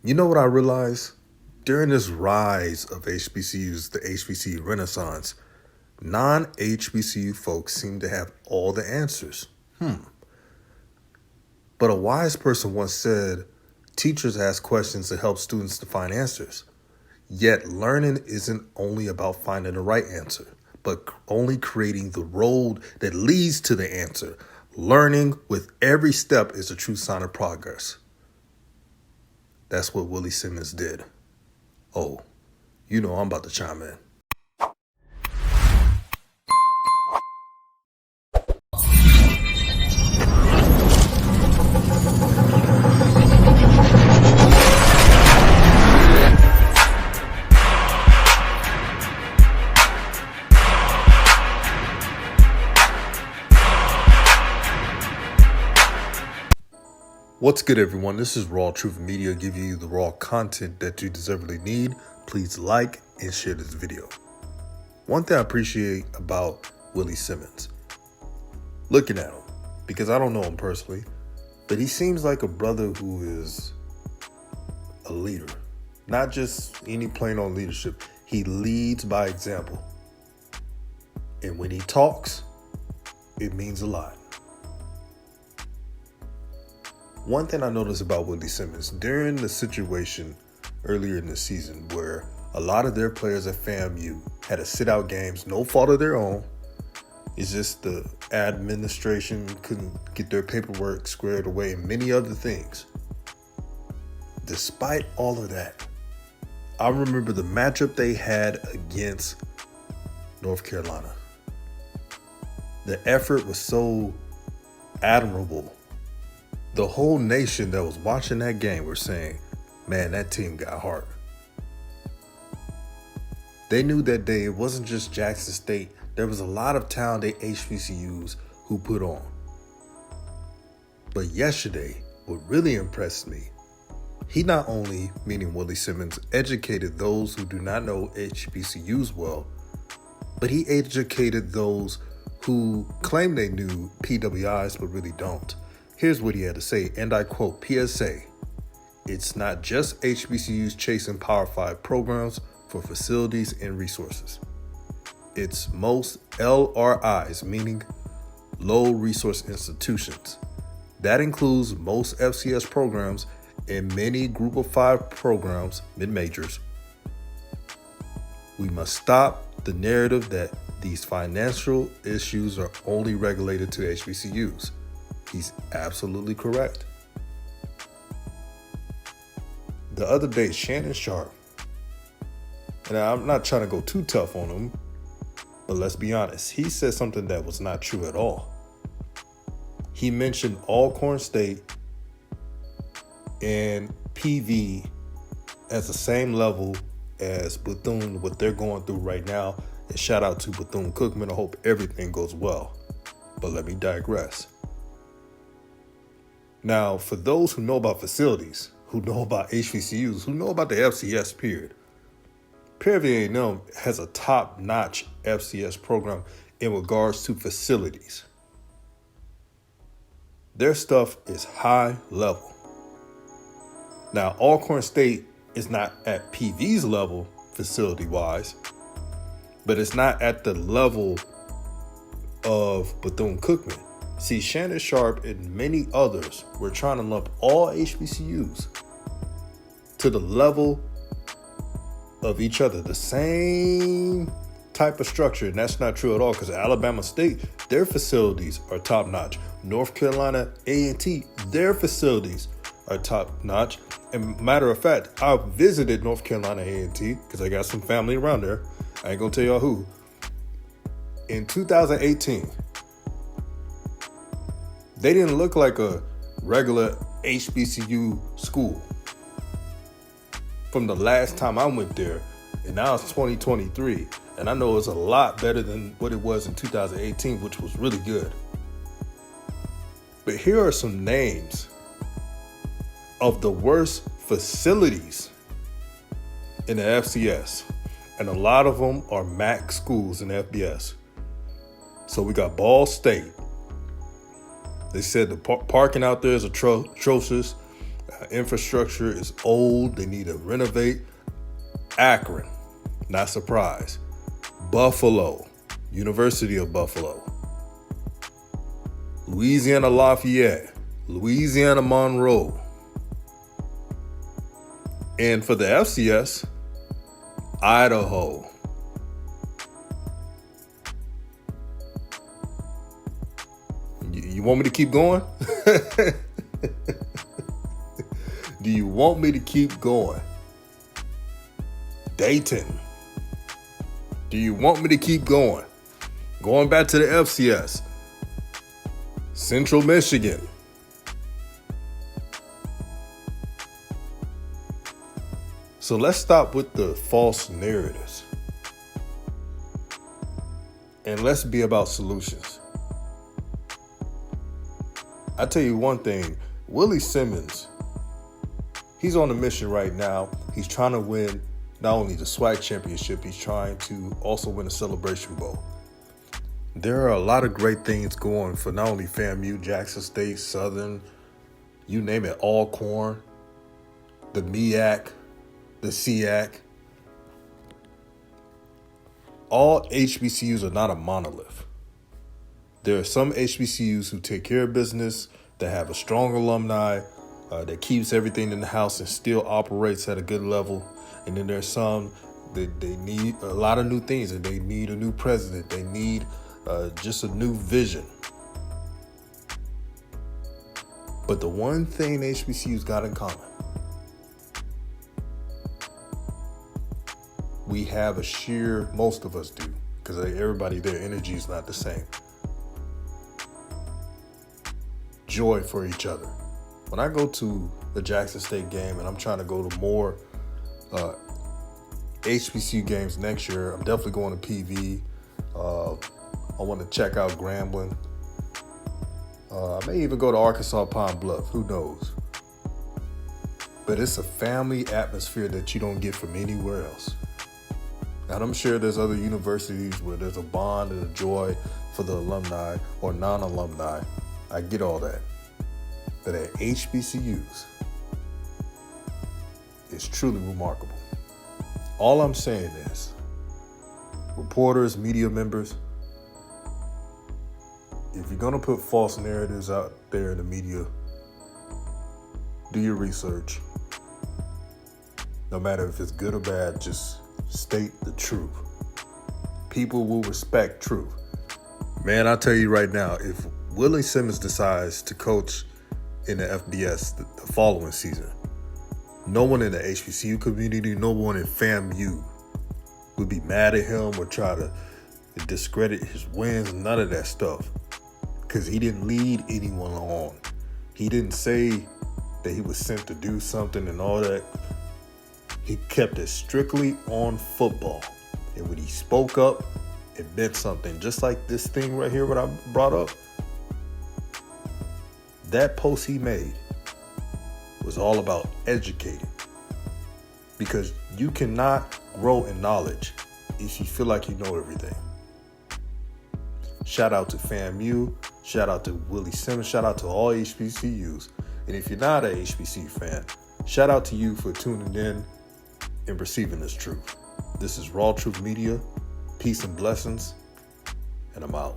You know what I realized? During this rise of HBCUs, the HBCU Renaissance, non-HBCU folks seem to have all the answers. But a wise person once said, teachers ask questions to help students to find answers. Yet learning isn't only about finding the right answer, but only creating the road that leads to the answer. Learning with every step is a true sign of progress. That's what Willie Simmons did. Oh, you know I'm about to chime in. What's good, everyone? This is RawTruth Media, giving you the raw content that you deservedly need. Please like and share this video. One thing I appreciate about Willie Simmons, looking at him, because I don't know him personally, but he seems like a brother who is a leader. Not just any plain on leadership. He leads by example. And when he talks, it means a lot. One thing I noticed about Willie Simmons, during the situation earlier in the season where a lot of their players at FAMU had to sit out games, no fault of their own, it's just the administration couldn't get their paperwork squared away and many other things. Despite all of that, I remember the matchup they had against North Carolina. The effort was so admirable. The whole nation that was watching that game were saying, man, that team got heart. They knew that day it wasn't just Jackson State. There was a lot of talented HBCUs who put on. But yesterday, what really impressed me, he not only, meaning Willie Simmons, educated those who do not know HBCUs well, but he educated those who claim they knew PWIs but really don't. Here's what he had to say, and I quote, PSA, it's not just HBCUs chasing Power 5 programs for facilities and resources. It's most LRIs, meaning low resource institutions. That includes most FCS programs and many Group of 5 programs, mid-majors. We must stop the narrative that these financial issues are only regulated to HBCUs. He's absolutely correct. The other day, Shannon Sharp, and I'm not trying to go too tough on him, but let's be honest, he said something that was not true at all. He mentioned Alcorn State and PV as the same level as Bethune, what they're going through right now. And shout out to Bethune-Cookman. I hope everything goes well. But let me digress. Now, for those who know about facilities, who know about HBCUs, who know about the FCS period, Prairie A&M has a top-notch FCS program in regards to facilities. Their stuff is high level. Now, Alcorn State is not at PV's level facility-wise, but it's not at the level of Bethune-Cookman. See, Shannon Sharp and many others were trying to lump all HBCUs to the level of each other, the same type of structure, and that's not true at all because Alabama State, their facilities are top-notch. North Carolina A&T, their facilities are top-notch. And matter of fact, I visited North Carolina A&T because I got some family around there. I ain't gonna tell y'all who. In 2018, they didn't look like a regular HBCU school. From the last time I went there, and now it's 2023, and I know it's a lot better than what it was in 2018, which was really good. But here are some names of the worst facilities in the FCS, and a lot of them are MAC schools in FBS. So we got Ball State. They said the parking out there is atrocious. Infrastructure is old. They need to renovate. Akron, not surprised. Buffalo, University of Buffalo. Louisiana Lafayette, Louisiana Monroe. And for the FCS, Idaho. You want me to keep going? Do you want me to keep going? Dayton. Do you want me to keep going? Going back to the FCS. Central Michigan. So let's stop with the false narratives. And let's be about solutions. I tell you one thing, Willie Simmons, he's on a mission right now. He's trying to win not only the SWAC championship, he's trying to also win a Celebration Bowl. There are a lot of great things going for not only FAMU, Jackson State, Southern, you name it, Alcorn, the MEAC, the SEAC. All HBCUs are not a monolith. There are some HBCUs who take care of business, that have a strong alumni, that keeps everything in the house and still operates at a good level. And then there's some that they need a lot of new things, and they need a new president. They need just a new vision. But the one thing HBCUs got in common, we have most of us do, because everybody, their energy is not the same. Joy for each other. When I go to the Jackson State game, and I'm trying to go to more HBCU games next year, I'm definitely going to PV. I want to check out Grambling. I may even go to Arkansas Pine Bluff. Who knows? But it's a family atmosphere that you don't get from anywhere else. And I'm sure there's other universities where there's a bond and a joy for the alumni or non-alumni. I get all that. But at HBCUs, it's truly remarkable. All I'm saying is, reporters, media members, if you're going to put false narratives out there in the media, do your research. No matter if it's good or bad, just state the truth. People will respect truth. Man, I'll tell you right now, if Willie Simmons decides to coach in the FBS the following season, no one in the HBCU community, no one in FAMU would be mad at him or try to discredit his wins, none of that stuff. Because he didn't lead anyone on. He didn't say that he was sent to do something and all that. He kept it strictly on football. And when he spoke up, it meant something. Just like this thing right here, what I brought up. That post he made was all about educating. Because you cannot grow in knowledge if you feel like you know everything. Shout out to FAMU. Shout out to Willie Simmons. Shout out to all HBCUs. And if you're not an HBCU fan, shout out to you for tuning in and receiving this truth. This is RawTruth Media. Peace and blessings. And I'm out.